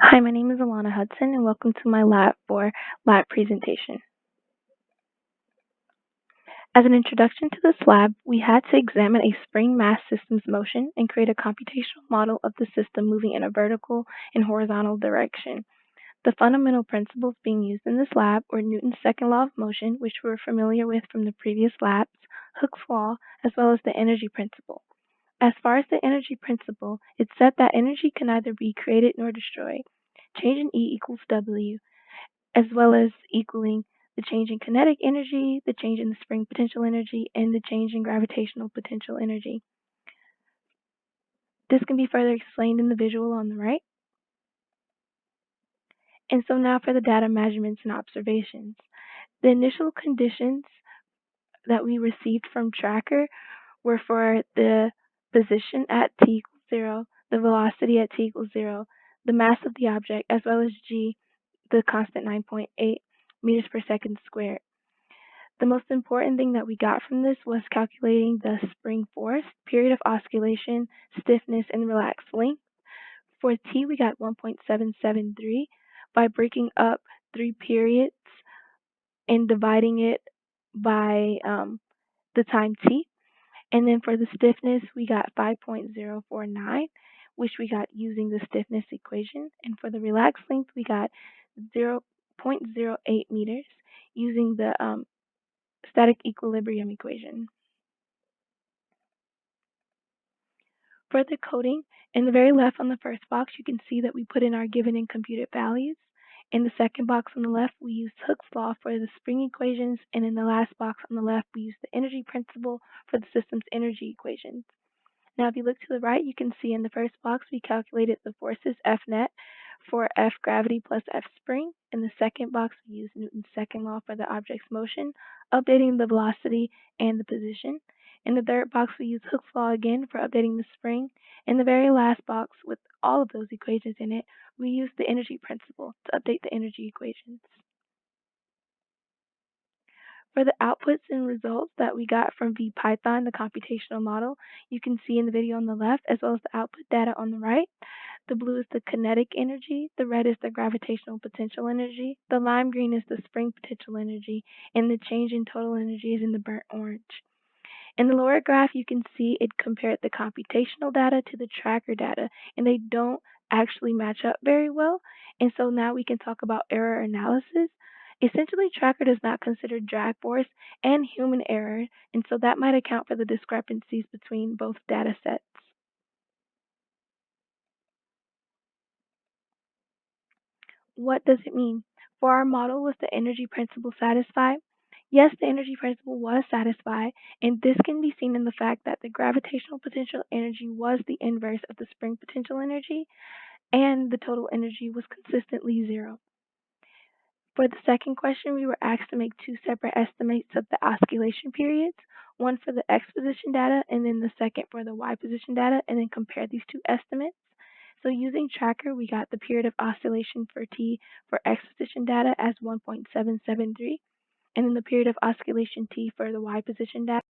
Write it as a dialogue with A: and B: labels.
A: Hi, my name is Alana Hudson, and welcome to my lab presentation. As an introduction to this lab, we had to examine a spring mass system's motion and create a computational model of the system moving in a vertical and horizontal direction. The fundamental principles being used in this lab were Newton's second law of motion, which we're familiar with from the previous labs, Hooke's law, as well as the energy principle. As far as the energy principle, it said that energy can neither be created nor destroyed. Change in E equals W, as well as equaling the change in kinetic energy, the change in the spring potential energy, and the change in gravitational potential energy. This can be further explained in the visual on the right. And so now for the data measurements and observations. The initial conditions that we received from Tracker were for the position at t equals 0, the velocity at t equals 0, the mass of the object, as well as g, the constant 9.8 meters per second squared. The most important thing that we got from this was calculating the spring force, period of oscillation, stiffness, and relaxed length. For T, we got 1.773 by breaking up 3 periods and dividing it by the time T. And then for the stiffness, we got 5.049, which we got using the stiffness equation. And for the relaxed length, we got 0.08 meters using the static equilibrium equation. For the coding, in the very left on the first box, you can see that we put in our given and computed values. In the second box on the left, we used Hooke's law for the spring equations, and in the last box on the left, we used the energy principle for the system's energy equations. Now, if you look to the right, you can see in the first box, we calculated the forces F net for F gravity plus F spring. In the second box, we used Newton's second law for the object's motion, updating the velocity and the position. In the third box, we used Hooke's law again for updating the spring. In the very last box, with all of those equations in it, we used the energy principle to update the energy equations. For the outputs and results that we got from VPython, the computational model, you can see in the video on the left, as well as the output data on the right. The blue is the kinetic energy, the red is the gravitational potential energy, the lime green is the spring potential energy, and the change in total energy is in the burnt orange. In the lower graph, you can see it compared the computational data to the tracker data, and they don't actually match up very well. And so now we can talk about error analysis. Essentially, tracker does not consider drag force and human error, and so that might account for the discrepancies between both data sets. What does it mean? For our model, was the energy principle satisfied? Yes, the energy principle was satisfied, and this can be seen in the fact that the gravitational potential energy was the inverse of the spring potential energy, and the total energy was consistently zero. For the second question, we were asked to make two separate estimates of the oscillation periods, one for the x position data and then the second for the y position data, and then compare these two estimates. So using Tracker, we got the period of oscillation for t for x position data as 1.773, and then the period of oscillation t for the y position data